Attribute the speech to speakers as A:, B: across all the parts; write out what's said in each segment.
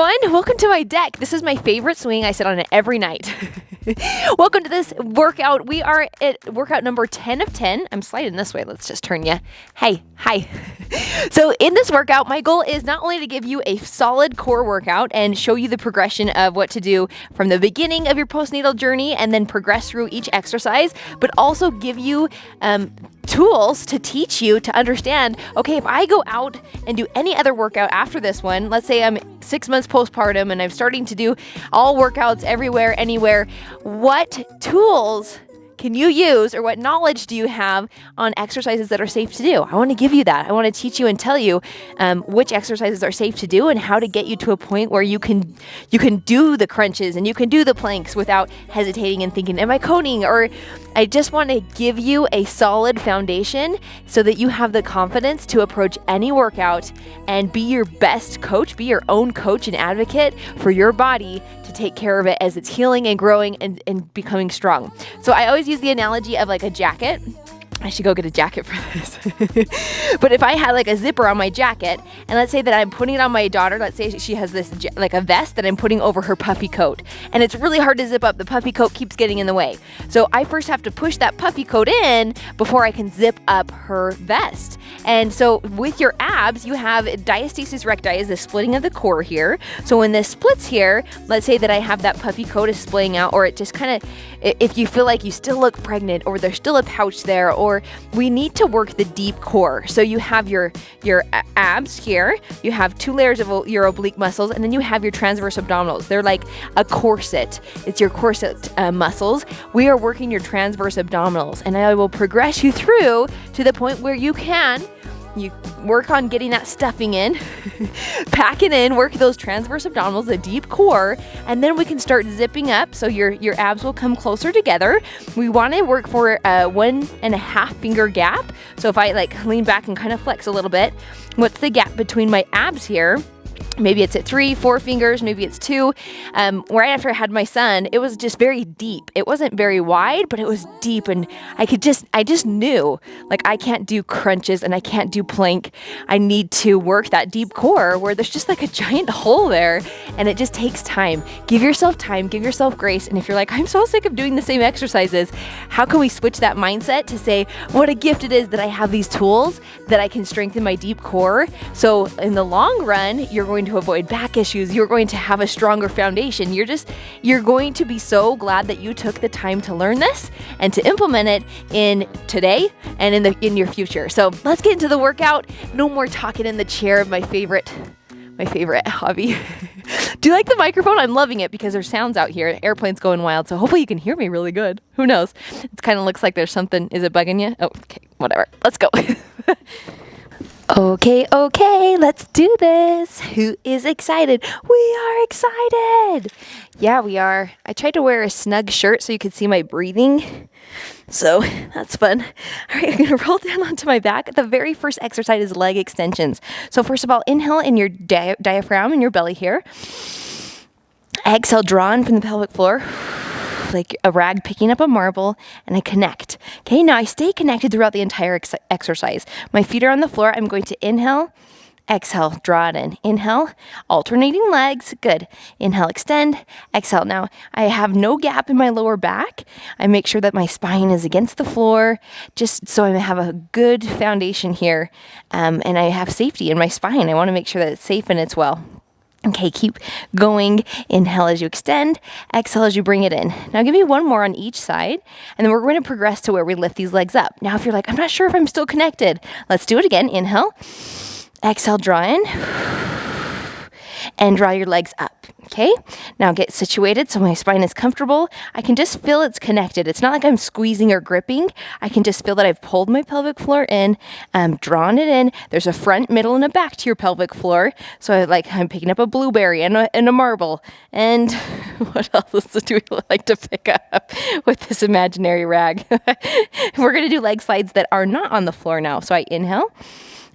A: everyone. Welcome to my deck. This is my favorite swing. I sit on it every night. Welcome to this workout. We are at workout number 10 of 10. I'm sliding this way. Let's just turn you. Hey, hi. So in this workout, my goal is not only to give you a solid core workout and show you the progression of what to do from the beginning of your postnatal journey and then progress through each exercise, but also give you tools to teach you to understand, okay, if I go out and do any other workout after this one, let's say I'm 6 months postpartum and I'm starting to do all workouts everywhere, anywhere, what tools can you use or what knowledge do you have on exercises that are safe to do? I want to give you that. I want to teach you and tell you which exercises are safe to do and how to get you to a point where you can do the crunches and you can do the planks without hesitating and thinking, am I coning? Or I just want to give you a solid foundation so that you have the confidence to approach any workout and be your best coach, be your own coach and advocate for your body to take care of it as it's healing and growing and becoming strong. So I always use the analogy of like a jacket. I should go get a jacket for this. But if I had like a zipper on my jacket, and let's say that I'm putting it on my daughter, let's say she has this like a vest that I'm putting over her puffy coat, and it's really hard to zip up. The puffy coat keeps getting in the way. So I first have to push that puffy coat in before I can zip up her vest. And so with your abs, you have diastasis recti is the splitting of the core here. So when this splits here, let's say that I have that puffy coat is splitting out, or it just kind of, if you feel like you still look pregnant, or there's still a pouch there, or we need to work the deep core. So you have your abs here, you have 2 layers of your oblique muscles, and then you have your transverse abdominals. They're like a corset. It's your corset muscles. We are working your transverse abdominals, and I will progress you through to the point where you work on getting that stuffing in, pack it in, work those transverse abdominals, the deep core, and then we can start zipping up so your abs will come closer together. We want to work for a 1.5 finger gap. So if I like lean back and kind of flex a little bit, what's the gap between my abs here? Maybe it's at 3, 4 fingers, maybe it's 2. Right after I had my son, it was just very deep. It wasn't very wide, but it was deep, and I just knew, like, I can't do crunches and I can't do plank. I need to work that deep core where there's just like a giant hole there, and it just takes time. Give yourself time, give yourself grace, and if you're like, I'm so sick of doing the same exercises, how can we switch that mindset to say, what a gift it is that I have these tools that I can strengthen my deep core, so in the long run, you're going to avoid back issues. You're going to have a stronger foundation. You're going to be so glad that you took the time to learn this and to implement it in today and in your future. So let's get into the workout. No more talking in the chair of my favorite hobby. Do you like the microphone? I'm loving it because there's sounds out here. Airplanes going wild. So hopefully you can hear me really good. Who knows? It kind of looks like there's something. Is it bugging you? Oh, okay. Whatever. Let's go. Okay, let's do this. Who is excited? We are excited. Yeah, we are. I tried to wear a snug shirt so you could see my breathing. So that's fun. All right, I'm going to roll down onto my back. The very first exercise is leg extensions. So first of all, inhale in your diaphragm in your belly here. Exhale, draw in from the pelvic floor. Like a rag picking up a marble, and I connect. Okay, now I stay connected throughout the entire exercise. My feet are on the floor. I'm going to inhale, exhale, draw it in. Inhale, alternating legs. Good. Inhale, extend, exhale. Now I have no gap in my lower back. I make sure that my spine is against the floor, just so I have a good foundation here, and I have safety in my spine. I want to make sure that it's safe and it's well. Okay, keep going. Inhale as you extend, exhale as you bring it in. Now give me one more on each side, and then we're going to progress to where we lift these legs up. Now if you're like, I'm not sure if I'm still connected, let's do it again. Inhale, exhale, draw in, and draw your legs up. Okay, now get situated so my spine is comfortable. I can just feel it's connected. It's not like I'm squeezing or gripping. I can just feel that I've pulled my pelvic floor in, drawn it in. There's a front, middle, and a back to your pelvic floor. So I'm picking up a blueberry and a marble. And what else do we like to pick up with this imaginary rag? We're going to do leg slides that are not on the floor now. So I inhale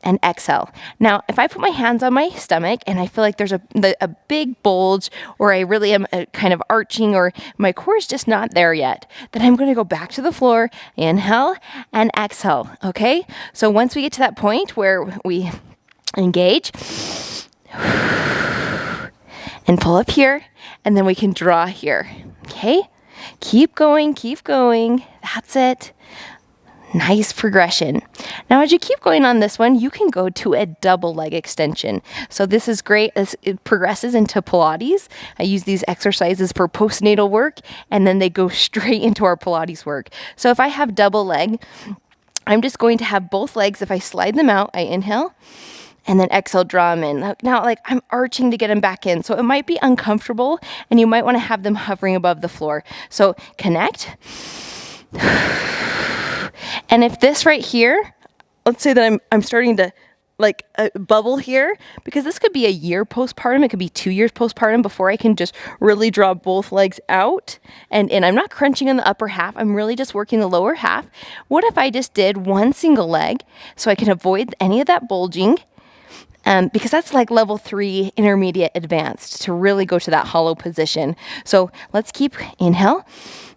A: and exhale. Now, if I put my hands on my stomach and I feel like there's a big bulge, or I really am kind of arching, or my core is just not there yet, then I'm going to go back to the floor, inhale and exhale. Okay? So once we get to that point where we engage and pull up here, and then we can draw here. Okay? Keep going, keep going. That's it. Nice progression. Now, as you keep going on this one, you can go to a double leg extension. So this is great as it progresses into Pilates. I use these exercises for postnatal work, and then they go straight into our Pilates work. So if I have double leg, I'm just going to have both legs. If I slide them out, I inhale, and then exhale, draw them in. Now, like I'm arching to get them back in. So it might be uncomfortable, and you might want to have them hovering above the floor. So connect. And if this right here, let's say that I'm starting to like bubble here, because this could be a year postpartum, it could be 2 years postpartum before I can just really draw both legs out. And I'm not crunching on the upper half, I'm really just working the lower half. What if I just did one single leg so I can avoid any of that bulging? Because that's like level 3 intermediate advanced to really go to that hollow position. So let's keep inhale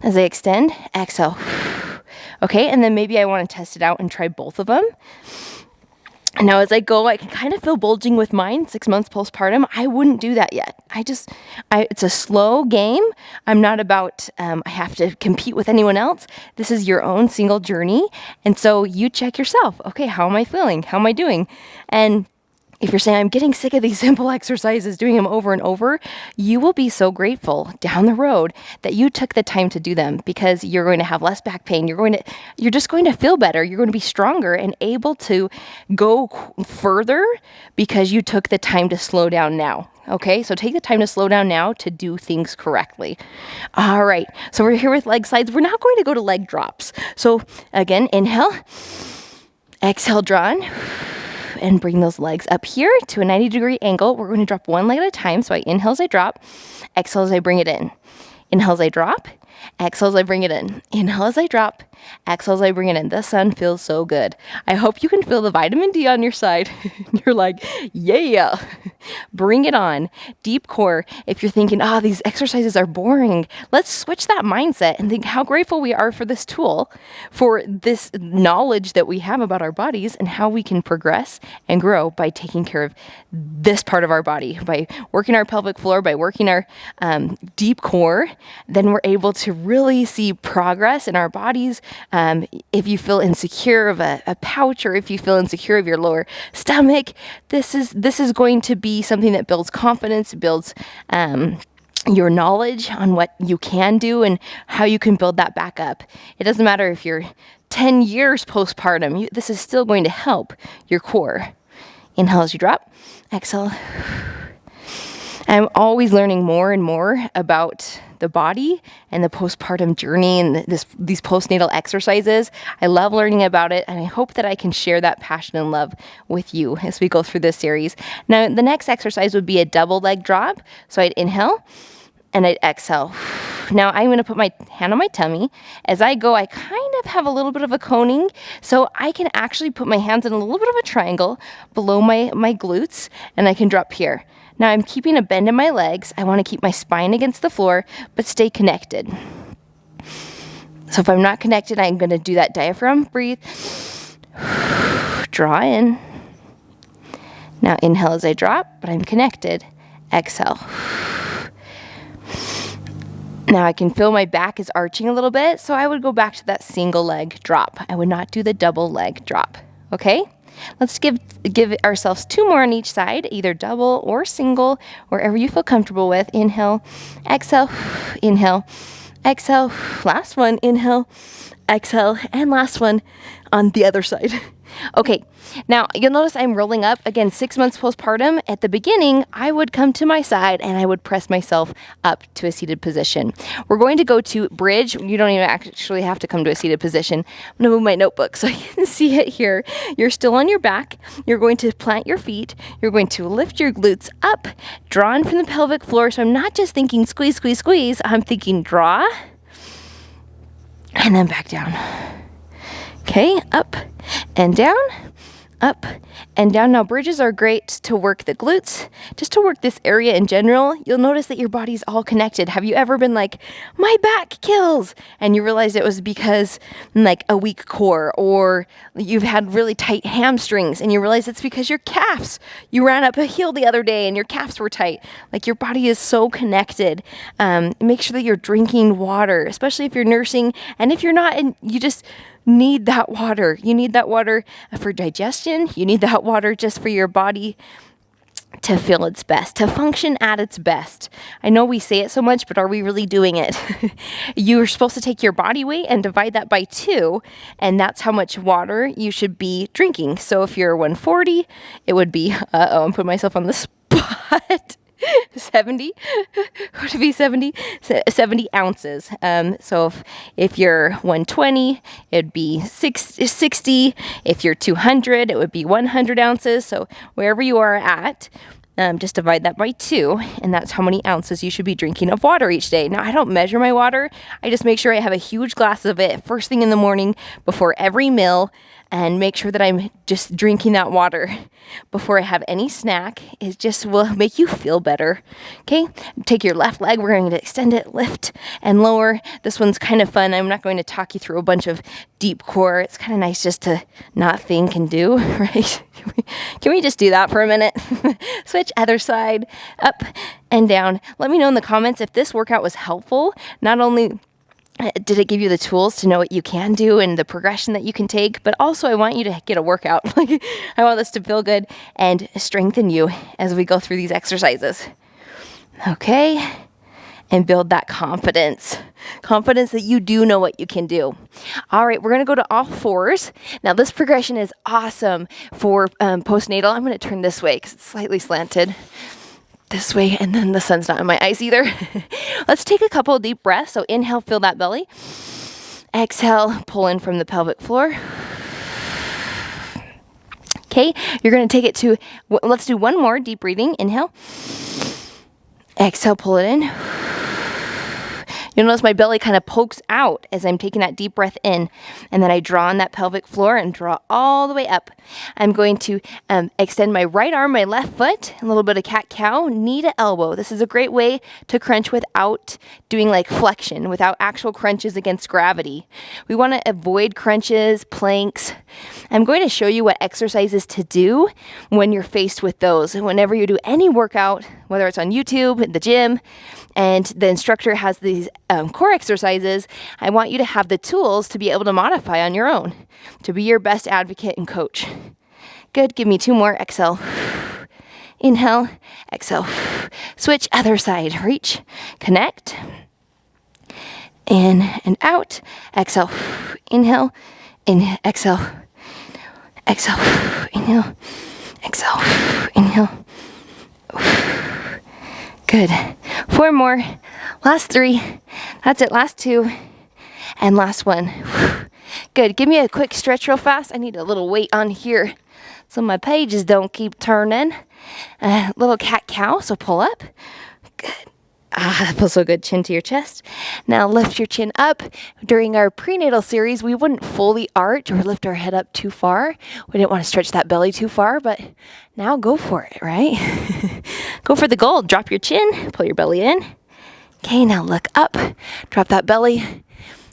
A: as I extend, exhale. Okay, and then maybe I want to test it out and try both of them. Now as I go, I can kind of feel bulging with mine, 6 months postpartum. I wouldn't do that yet. It's a slow game. I'm not about, I have to compete with anyone else. This is your own single journey. And so you check yourself. Okay, how am I feeling? How am I doing? And if you're saying, I'm getting sick of these simple exercises, doing them over and over, you will be so grateful down the road that you took the time to do them, because you're going to have less back pain. You're just going to feel better. You're going to be stronger and able to go further because you took the time to slow down now. Okay, so take the time to slow down now to do things correctly. All right, so we're here with leg slides. We're now going to go to leg drops. So again, inhale, exhale, draw in. And bring those legs up here to a 90-degree angle. We're going to drop one leg at a time. So I inhale as I drop, exhale as I bring it in. Inhale as I drop, exhale as I bring it in. Inhale as I drop, exhale as I bring it in. The sun feels so good. I hope you can feel the vitamin D on your side. You're like, yeah, bring it on. Deep core. If you're thinking, these exercises are boring, let's switch that mindset and think how grateful we are for this tool, for this knowledge that we have about our bodies and how we can progress and grow by taking care of this part of our body, by working our pelvic floor, by working our deep core. Then we're able to really see progress in our bodies. If you feel insecure of a pouch, or if you feel insecure of your lower stomach, this is going to be something that builds confidence, builds your knowledge on what you can do and how you can build that back up. It doesn't matter if you're 10 years postpartum, this is still going to help your core. Inhale as you drop, exhale. I'm always learning more and more about the body and the postpartum journey and these postnatal exercises. I love learning about it, and I hope that I can share that passion and love with you as we go through this series. Now, the next exercise would be a double leg drop. So I'd inhale and I'd exhale. Now I'm going to put my hand on my tummy. As I go, I kind of have a little bit of a coning, so I can actually put my hands in a little bit of a triangle below my glutes, and I can drop here. Now I'm keeping a bend in my legs. I want to keep my spine against the floor, but stay connected. So if I'm not connected, I'm going to do that diaphragm breathe. Draw in. Now inhale as I drop, but I'm connected. Exhale. Now I can feel my back is arching a little bit, so I would go back to that single leg drop. I would not do the double leg drop. Okay? Let's give ourselves 2 more on each side, either double or single, wherever you feel comfortable with. Inhale, exhale, inhale, exhale. Last one, inhale, exhale, and last one on the other side. Okay, now you'll notice I'm rolling up. Again, 6 months postpartum. At the beginning, I would come to my side and I would press myself up to a seated position. We're going to go to bridge. You don't even actually have to come to a seated position. I'm going to move my notebook so you can see it here. You're still on your back. You're going to plant your feet. You're going to lift your glutes up, draw in from the pelvic floor. So I'm not just thinking squeeze, squeeze, squeeze. I'm thinking draw and then back down. Okay, up and down, up and down. Now bridges are great to work the glutes, just to work this area in general. You'll notice that your body's all connected. Have you ever been like, my back kills? And you realized it was because like a weak core, or you've had really tight hamstrings and you realize it's because your calves, you ran up a hill the other day and your calves were tight. Like your body is so connected. Make sure that you're drinking water, especially if you're nursing. And if you're not, and you just need that water. You need that water for digestion. You need that water just for your body to feel its best, to function at its best. I know we say it so much, but are we really doing it? You are supposed to take your body weight and divide that by 2, and that's how much water you should be drinking. So if you're 140, it would be, I'm putting myself on the spot. 70 would it be 70 ounces. So if you're 120, it'd be 60. If you're 200, it would be 100 ounces. So wherever you are at, just divide that by 2, and that's how many ounces you should be drinking of water each day. Now, I don't measure my water. I just make sure I have a huge glass of it first thing in the morning before every meal, and make sure that I'm just drinking that water before I have any snack. It just will make you feel better. Okay, take your left leg. We're going to extend it, lift and lower. This one's kind of fun. I'm not going to talk you through a bunch of deep core. It's kind of nice just to not think and do, right? Can we just do that for a minute? Switch other side, up and down. Let me know in the comments if this workout was helpful. Not only did it give you the tools to know what you can do and the progression that you can take, but also I want you to get a workout. Like, I want this to feel good and strengthen you as we go through these exercises. Okay. And build that confidence that you do know what you can do. All right, we're going to go to all 4s. Now, this progression is awesome for postnatal. I'm going to turn this way because it's slightly slanted. This way, and then the sun's not in my eyes either. Let's take a couple of deep breaths. So inhale, fill that belly. Exhale, pull in from the pelvic floor. Okay, you're going to take it to, let's do one more deep breathing. Inhale. Exhale, pull it in. You'll notice my belly kind of pokes out as I'm taking that deep breath in, and then I draw on that pelvic floor and draw all the way up. I'm going to extend my right arm, my left foot, a little bit of cat-cow, knee to elbow. This is a great way to crunch without doing like flexion, without actual crunches against gravity. We want to avoid crunches, planks. I'm going to show you what exercises to do when you're faced with those. Whenever you do any workout, whether it's on YouTube, in the gym, and the instructor has these core exercises, I want you to have the tools to be able to modify on your own, to be your best advocate and coach. Good. Give me 2 more. Exhale. Inhale. Exhale. Switch other side. Reach. Connect. In and out. Exhale. Inhale. Exhale. Exhale. Inhale. Exhale. Inhale. Good. 4 more. Last 3. That's it. Last 2. And last 1. Good. Give me a quick stretch real fast. I need a little weight on here so my pages don't keep turning. Little cat-cow, so pull up. Good. That feels so good. Chin to your chest. Now lift your chin up. During our prenatal series, we wouldn't fully arch or lift our head up too far. We didn't want to stretch that belly too far, but now go for it, right? Go for the goal. Drop your chin. Pull your belly in. Okay, now look up. Drop that belly.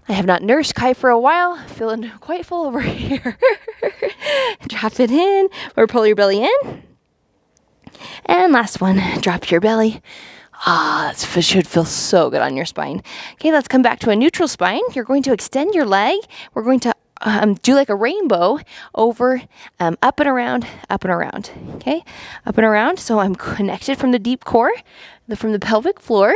A: I have not nursed Kai for a while. Feeling quite full over here. Drop it in or pull your belly in. And last one. Drop your belly. That should feel so good on your spine. Okay, let's come back to a neutral spine. You're going to extend your leg. We're going to do like a rainbow over, up and around, up and around. Okay, up and around. So I'm connected from the deep core, from the pelvic floor.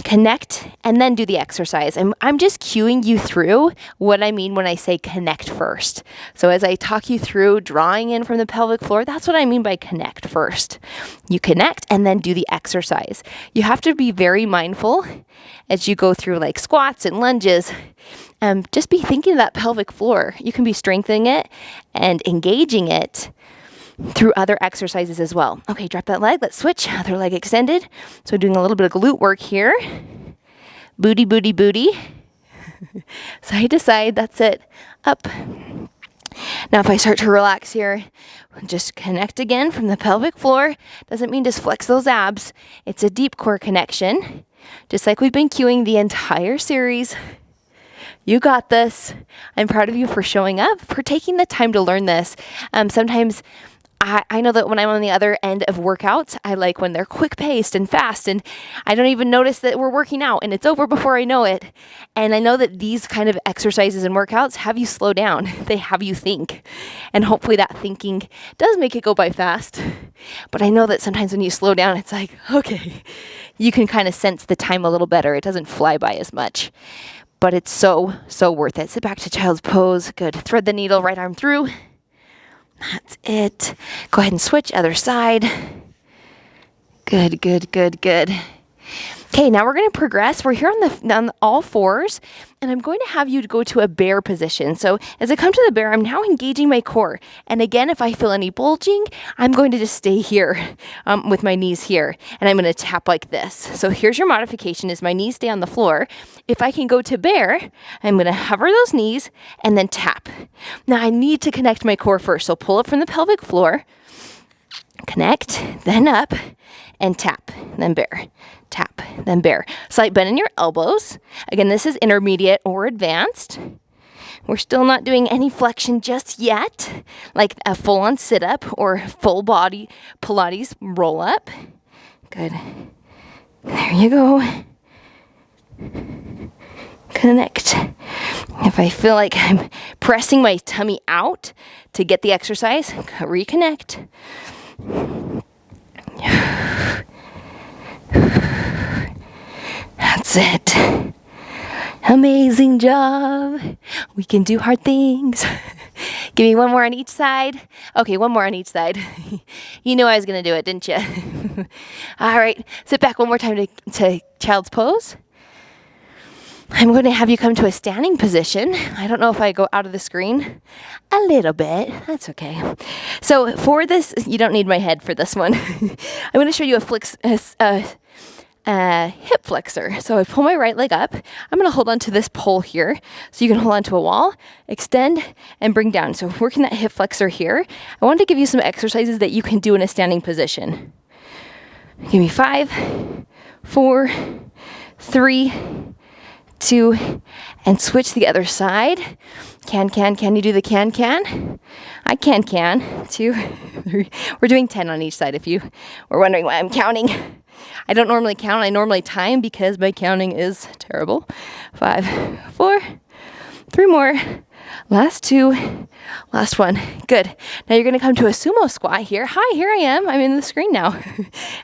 A: Connect and then do the exercise. I'm just cueing you through what I mean when I say connect first. So as I talk you through drawing in from the pelvic floor, that's what I mean by connect first. You connect and then do the exercise. You have to be very mindful as you go through like squats and lunges. Just be thinking of that pelvic floor. You can be strengthening it and engaging it through other exercises as well. Okay, drop that leg. Let's switch. Other leg extended. So doing a little bit of glute work here. Booty, booty, booty. Side to side. That's it. Up Now, if I start to relax here, just connect again from the pelvic floor. Doesn't mean just flex those abs. It's a deep core connection, just like we've been cueing the entire series. You got this. I'm proud of you for showing up, for taking the time to learn this. Sometimes I know that when I'm on the other end of workouts, I like when they're quick paced and fast, and I don't even notice that we're working out and it's over before I know it. And I know that these kind of exercises and workouts have you slow down. They have you think. And hopefully that thinking does make it go by fast. But I know that sometimes when you slow down, it's like, okay, you can kind of sense the time a little better. It doesn't fly by as much. But it's so worth it. Sit back to child's pose. Good. Thread the needle, right arm through. That's it. Go ahead and switch other side. Good. Okay, now we're going to progress. We're here on all fours, and I'm going to have you go to a bear position. So as I come to the bear, I'm now engaging my core. And again, if I feel any bulging, I'm going to just stay here with my knees here, and I'm going to tap like this. So here's your modification: is my knees stay on the floor. If I can go to bear, I'm going to hover those knees and then tap. Now I need to connect my core first. So pull up from the pelvic floor, connect, then up, and tap, then bear, tap, then bear. Slight bend in your elbows. Again, this is intermediate or advanced. We're still not doing any flexion just yet, like a full-on sit-up or full body Pilates roll-up. Good. There you go. Connect. If I feel like I'm pressing my tummy out to get the exercise, reconnect. That's it. Amazing job. We can do hard things. Give me one more on each side. Okay, one more on each side. You knew I was going to do it, didn't you? All right, sit back one more time to child's pose. I'm going to have you come to a standing position. I don't know if I go out of the screen. A little bit. That's okay. So for this, you don't need my head for this one. I'm going to show you a hip flexor. So I pull my right leg up. I'm going to hold on to this pole here. So you can hold on to a wall, extend, and bring down. So working that hip flexor here, I wanted to give you some exercises that you can do in a standing position. Give me 5, 4, 3, 2, and switch the other side. Can you do the can? I can. 2, 3. We're doing 10 on each side if you were wondering why I'm counting. I don't normally count. I normally time because my counting is terrible. 5, 4, 3 more. Last 2. Last 1. Good. Now you're going to come to a sumo squat here. Hi, here I am. I'm in the screen now.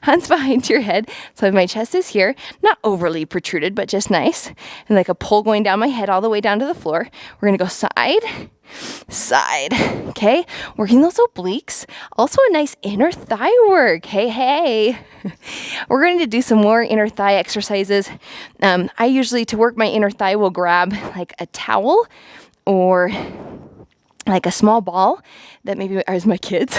A: Hands behind your head. So my chest is here. Not overly protruded, but just nice. And like a pull going down my head all the way down to the floor. We're going to go side. Okay. Working those obliques. Also a nice inner thigh work. Hey. We're going to do some more inner thigh exercises. I usually, to work my inner thigh, will grab like a towel or like a small ball that maybe is my kids,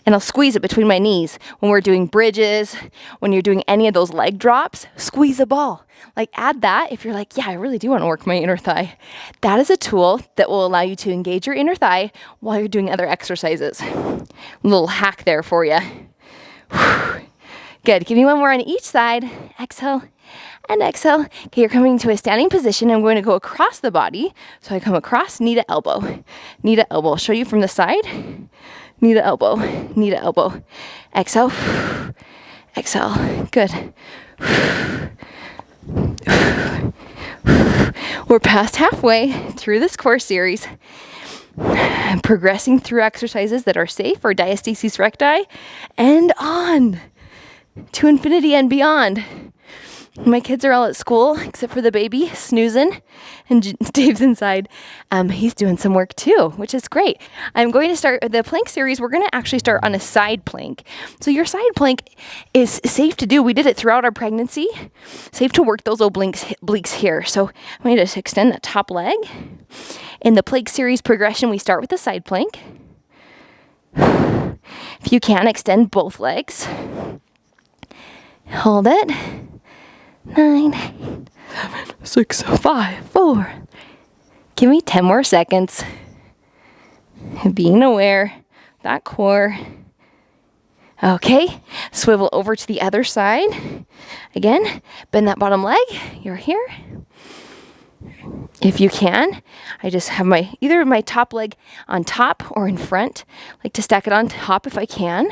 A: and I'll squeeze it between my knees. When we're doing bridges, when you're doing any of those leg drops, squeeze a ball. Like add that if you're like, yeah, I really do want to work my inner thigh. That is a tool that will allow you to engage your inner thigh while you're doing other exercises. A little hack there for you. Good. Give me one more on each side. Exhale. And exhale. Okay, you're coming to a standing position. I'm going to go across the body. So I come across, knee to elbow. Knee to elbow. I'll show you from the side. Knee to elbow. Knee to elbow. Exhale. Exhale. Good. We're past halfway through this core series. I'm progressing through exercises that are safe for Diastasis Recti and on to infinity and beyond. My kids are all at school, except for the baby, snoozing, and Dave's inside. He's doing some work too, which is great. I'm going to start the plank series. We're going to actually start on a side plank. So your side plank is safe to do. We did it throughout our pregnancy. Safe to work those obliques here. So I'm going to just extend that top leg. In the plank series progression, we start with the side plank. If you can, extend both legs. Hold it. 9, 8, 7, 6, 5, 4. Give me 10 more seconds. Being aware, that core. Okay, swivel over to the other side. Again, bend that bottom leg. You're here. If you can, I just have either my top leg on top or in front. I like to stack it on top if I can.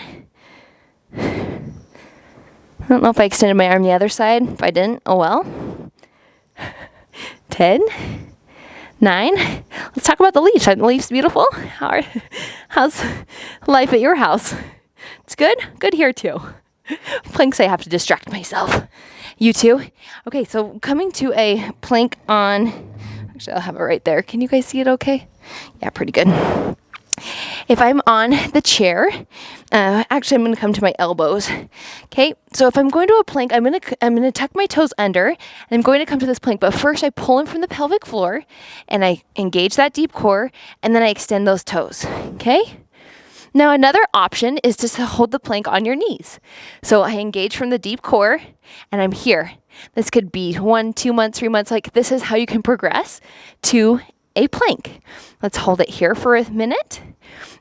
A: I don't know if I extended my arm the other side. If I didn't, oh well. 10, 9. Let's talk about the leaf. Are the leaves beautiful? How's life at your house? It's good? Good here too. Planks, I have to distract myself. You too? Okay, so coming to a plank on, actually I'll have it right there. Can you guys see it okay? Yeah, pretty good. If I'm on the chair, actually I'm going to come to my elbows. Okay, so if I'm going to a plank, I'm going to tuck my toes under, and I'm going to come to this plank. But first I pull in from the pelvic floor, and I engage that deep core, and then I extend those toes. Okay? Now another option is to hold the plank on your knees. So I engage from the deep core, and I'm here. This could be 1, 2 months, 3 months. Like, this is how you can progress to a plank. Let's hold it here for a minute.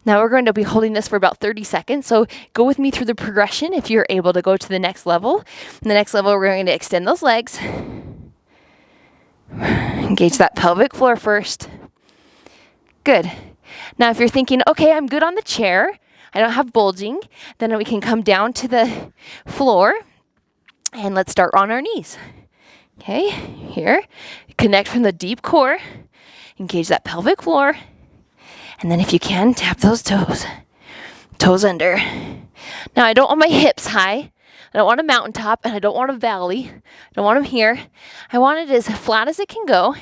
A: Now we're going to be holding this for about 30 seconds. So go with me through the progression if you're able to go to the next level. In the next level, we're going to extend those legs. Engage that pelvic floor first. Good. Now if you're thinking, okay, I'm good on the chair, I don't have bulging, then we can come down to the floor and let's start on our knees. Okay, here, connect from the deep core, engage that pelvic floor, and then if you can, tap those toes under. Now I don't want my hips high, I don't want a mountaintop, and I don't want a valley, I don't want them here. I want it as flat as it can go,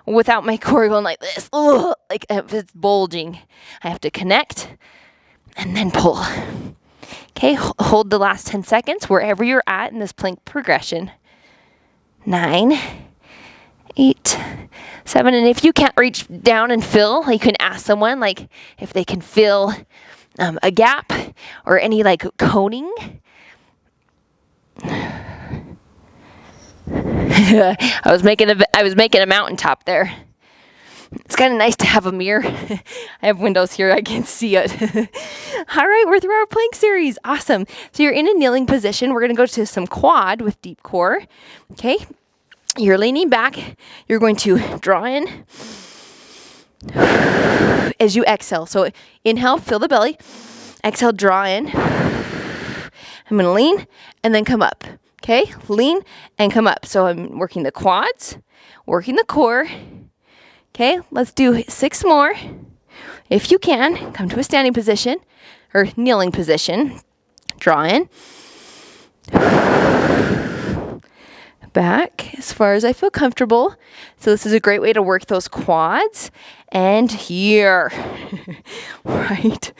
A: without my core going like this. Ugh, like if it's bulging. I have to connect and then pull. Okay, hold the last 10 seconds wherever you're at in this plank progression. 9, 8, 7, and if you can't reach down and fill, you can ask someone like if they can fill a gap or any like coning. I was making a mountaintop there. It's kind of nice to have a mirror. I have windows here, I can see it. All right, we're through our plank series. Awesome. So you're in a kneeling position. We're going to go to some quad with deep core. Okay. You're leaning back. You're going to draw in as you exhale. So inhale, fill the belly. Exhale, draw in. I'm going to lean and then come up. Okay, lean and come up. So I'm working the quads, working the core. Okay, let's do 6 more. If you can, come to a standing position or kneeling position. Draw in. Back as far as I feel comfortable. So this is a great way to work those quads. And here. Right.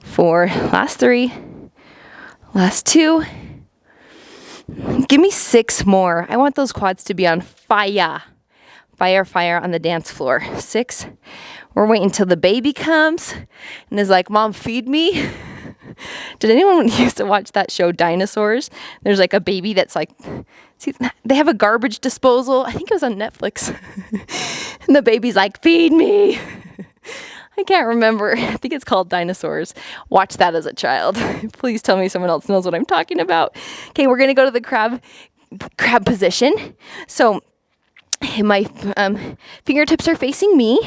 A: 4, last 3, last 2. Give me 6 more. I want those quads to be on fire. Fire on the dance floor. 6. We're waiting until the baby comes and is like, Mom, feed me. Did anyone used to watch that show, Dinosaurs? There's like a baby that's like, see, they have a garbage disposal. I think it was on Netflix. And the baby's like, feed me. I can't remember. I think it's called Dinosaurs. Watch that as a child. Please tell me someone else knows what I'm talking about. Okay, we're going to go to the crab position. So my fingertips are facing me,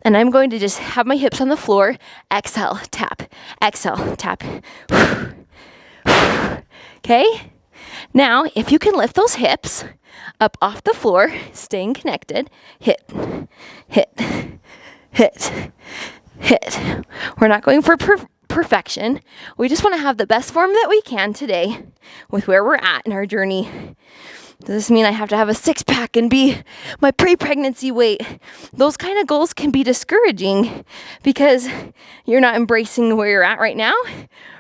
A: and I'm going to just have my hips on the floor. Exhale, tap. Exhale, tap. Okay? Now, if you can lift those hips up off the floor, staying connected, hit. We're not going for perfection. We just want to have the best form that we can today with where we're at in our journey. Does this mean I have to have a 6-pack and be my pre-pregnancy weight? Those kind of goals can be discouraging because you're not embracing where you're at right now.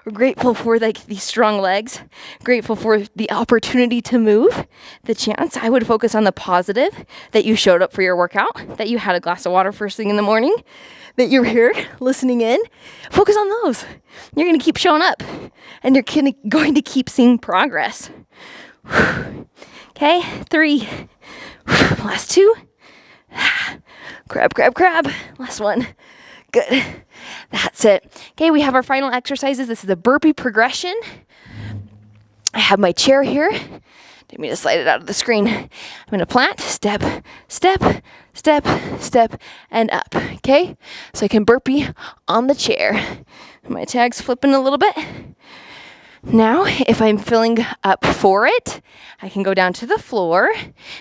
A: We're grateful for these strong legs, grateful for the opportunity to move, the chance. I would focus on the positive, that you showed up for your workout, that you had a glass of water first thing in the morning, that you're here listening in. Focus on those. You're going to keep showing up, and you're going to keep seeing progress. Okay, 3. Last 2. Crab. Last 1. Good. That's it. Okay, we have our final exercises. This is a burpee progression. I have my chair here. Didn't mean to slide it out of the screen. I'm going to plant, step, step, step, step, and up. Okay? So I can burpee on the chair. My tag's flipping a little bit. Now, if I'm filling up for it, I can go down to the floor.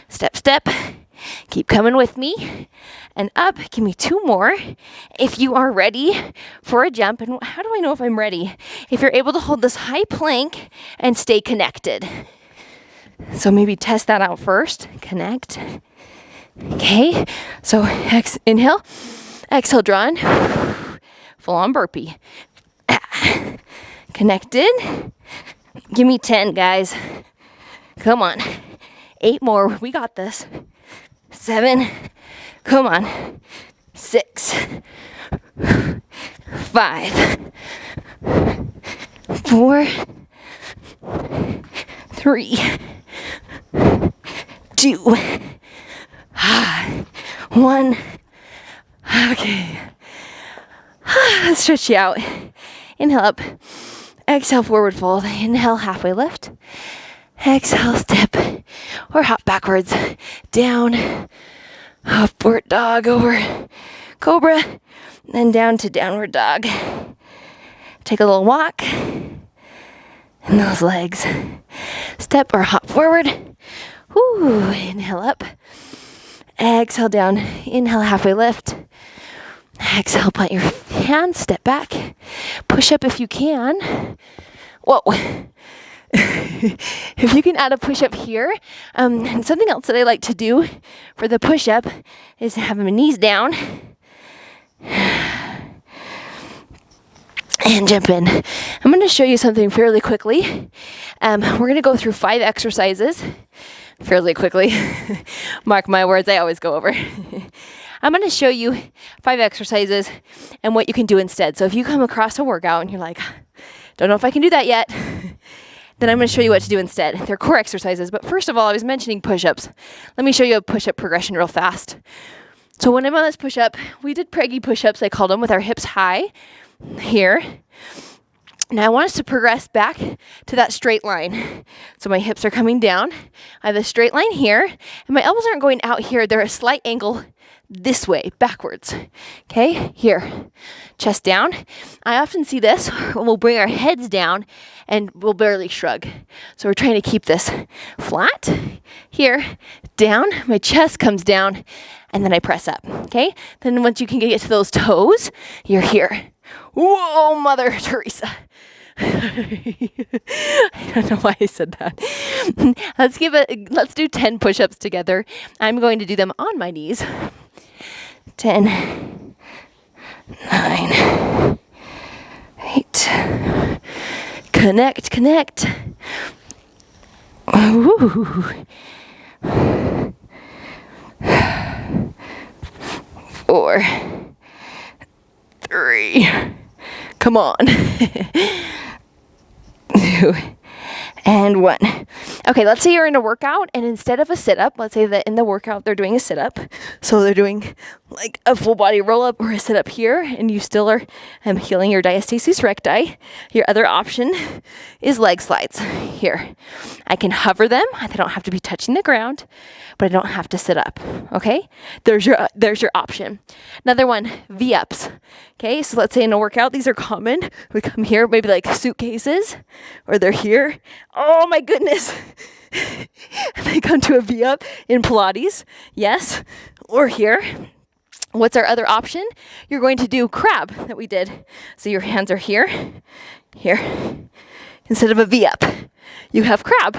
A: Step, step. Keep coming with me. And up. Give me 2 more. If you are ready for a jump, and how do I know if I'm ready? If you're able to hold this high plank and stay connected. So maybe test that out first. Connect. Okay. So inhale. Exhale, draw in. Full on burpee. Connected. Give me 10, guys. Come on. 8 more. We got this. 7. Come on. 6. 5. 4. 3. 2. 1. Okay. Let's stretch you out. Inhale up. Exhale, forward fold. Inhale, halfway lift. Exhale, step or hop backwards. Down. Upward dog over cobra. Then down to downward dog. Take a little walk. And those legs. Step or hop forward. Woo. Inhale up. Exhale down. Inhale, halfway lift. Exhale, plant your hands, step back. Push up if you can. Whoa. If you can add a push up here. And something else that I like to do for the push up is have my knees down. And jump in. I'm going to show you something fairly quickly. We're going to go through 5 exercises fairly quickly. Mark my words, I always go over. I'm going to show you 5 exercises and what you can do instead. So if you come across a workout and you're like, don't know if I can do that yet, then I'm going to show you what to do instead. They're core exercises. But first of all, I was mentioning push-ups. Let me show you a push-up progression real fast. So when I'm on this push-up, we did preggy push-ups, I called them, with our hips high here. Now I want us to progress back to that straight line. So my hips are coming down. I have a straight line here, and my elbows aren't going out here. They're a slight angle this way, backwards. Okay, here, chest down. I often see this, we'll bring our heads down and we'll barely shrug. So we're trying to keep this flat, here, down, my chest comes down, and then I press up, okay? Then once you can get to those toes, you're here. Whoa, Mother Teresa. I don't know why I said that. Let's do 10 push-ups together. I'm going to do them on my knees. 10, 9, 8. Connect. Ooh. 4, 3. Come on. 2 and 1. Okay, let's say you're in a workout and instead of a sit-up, let's say that in the workout they're doing a sit-up. So they're doing like a full body roll-up or a sit-up here, and you still are healing your diastasis recti. Your other option is leg slides here. I can hover them. They don't have to be touching the ground, but I don't have to sit up. Okay, there's your option. Another one, V-ups. Okay, so let's say in a workout, these are common. We come here, maybe like suitcases, or they're here. Oh my goodness. They come to a V-up in Pilates, yes, or here. What's our other option? You're going to do crab that we did. So your hands are here. Instead of a V-up, you have crab.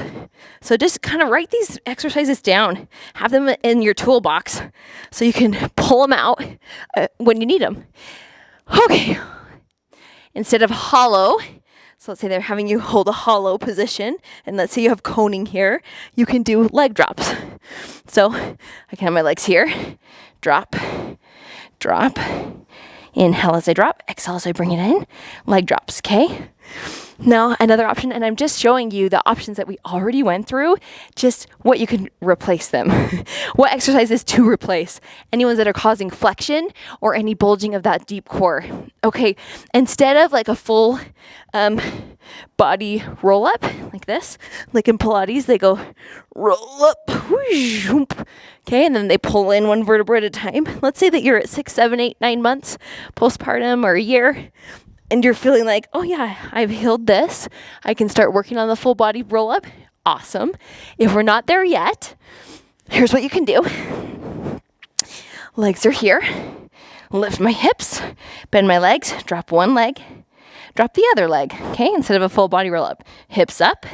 A: So just kind of write these exercises down. Have them in your toolbox so you can pull them out when you need them. Okay. Instead of hollow, so let's say they're having you hold a hollow position, and let's say you have coning here, you can do leg drops. So I can have my legs here, drop, inhale as I drop, exhale as I bring it in, leg drops, okay? Now, another option, and I'm just showing you the options that we already went through, just what you can replace them. What exercises to replace. Any ones that are causing flexion or any bulging of that deep core. Okay, instead of like a full body roll up like this, like in Pilates, they go roll up, whoosh, okay, and then they pull in one vertebra at a time. Let's say that you're at 6, 7, 8, 9 months postpartum or a year, and you're feeling like, oh yeah, I've healed this. I can start working on the full body roll up. Awesome. If we're not there yet, here's what you can do. Legs are here. Lift my hips, bend my legs, drop one leg, drop the other leg, okay? Instead of a full body roll up. Hips up,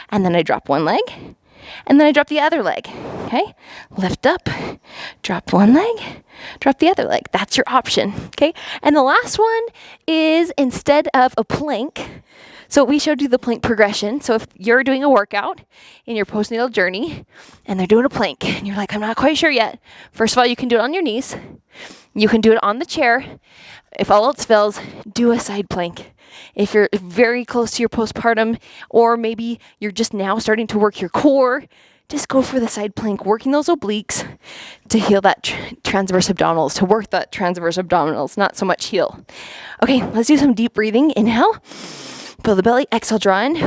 A: and then I drop one leg, and then I drop the other leg, okay? Lift up, drop one leg, drop the other leg. That's your option, okay? And the last one is instead of a plank, so we showed you the plank progression. So if you're doing a workout in your postnatal journey and they're doing a plank and you're like, I'm not quite sure yet. First of all, you can do it on your knees. You can do it on the chair. If all else fails, do a side plank. If you're very close to your postpartum, or maybe you're just now starting to work your core, just go for the side plank, working those obliques to heal that transverse abdominals, to work that transverse abdominals, not so much heel. Okay, let's do some deep breathing. Inhale, fill the belly, exhale, draw in.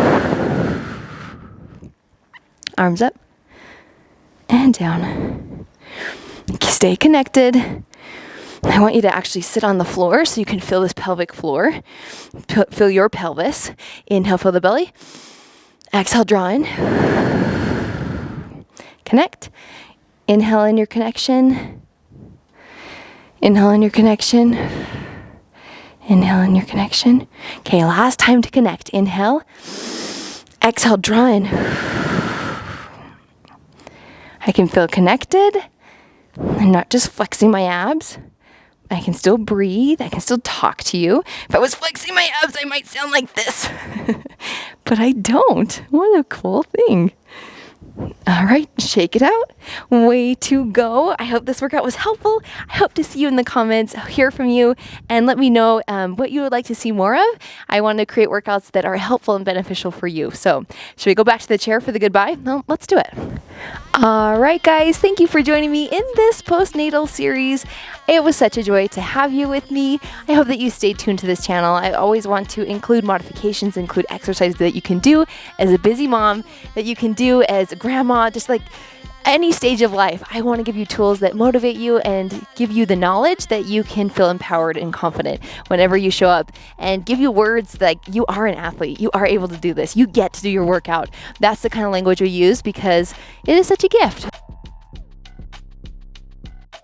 A: Arms up and down. Stay connected. I want you to actually sit on the floor so you can feel this pelvic floor. Feel your pelvis. Inhale, fill the belly. Exhale, draw in. Connect. Inhale in your connection. Inhale in your connection. Inhale in your connection. Okay, last time to connect. Inhale. Exhale, draw in. I can feel connected. I'm not just flexing my abs. I can still breathe. I can still talk to you. If I was flexing my abs, I might sound like this. But I don't. What a cool thing. All right, shake it out. Way to go. I hope this workout was helpful. I hope to see you in the comments, hear from you, and let me know what you would like to see more of. I want to create workouts that are helpful and beneficial for you. So should we go back to the chair for the goodbye? No, let's do it. All right, guys, thank you for joining me in this postnatal series. It was such a joy to have you with me. I hope that you stayed tuned to this channel. I always want to include modifications, include exercises that you can do as a busy mom, that you can do as a grandma, just like any stage of life. I want to give you tools that motivate you and give you the knowledge that you can feel empowered and confident whenever you show up, and give you words like you are an athlete, you are able to do this, you get to do your workout. That's the kind of language we use because it is such a gift.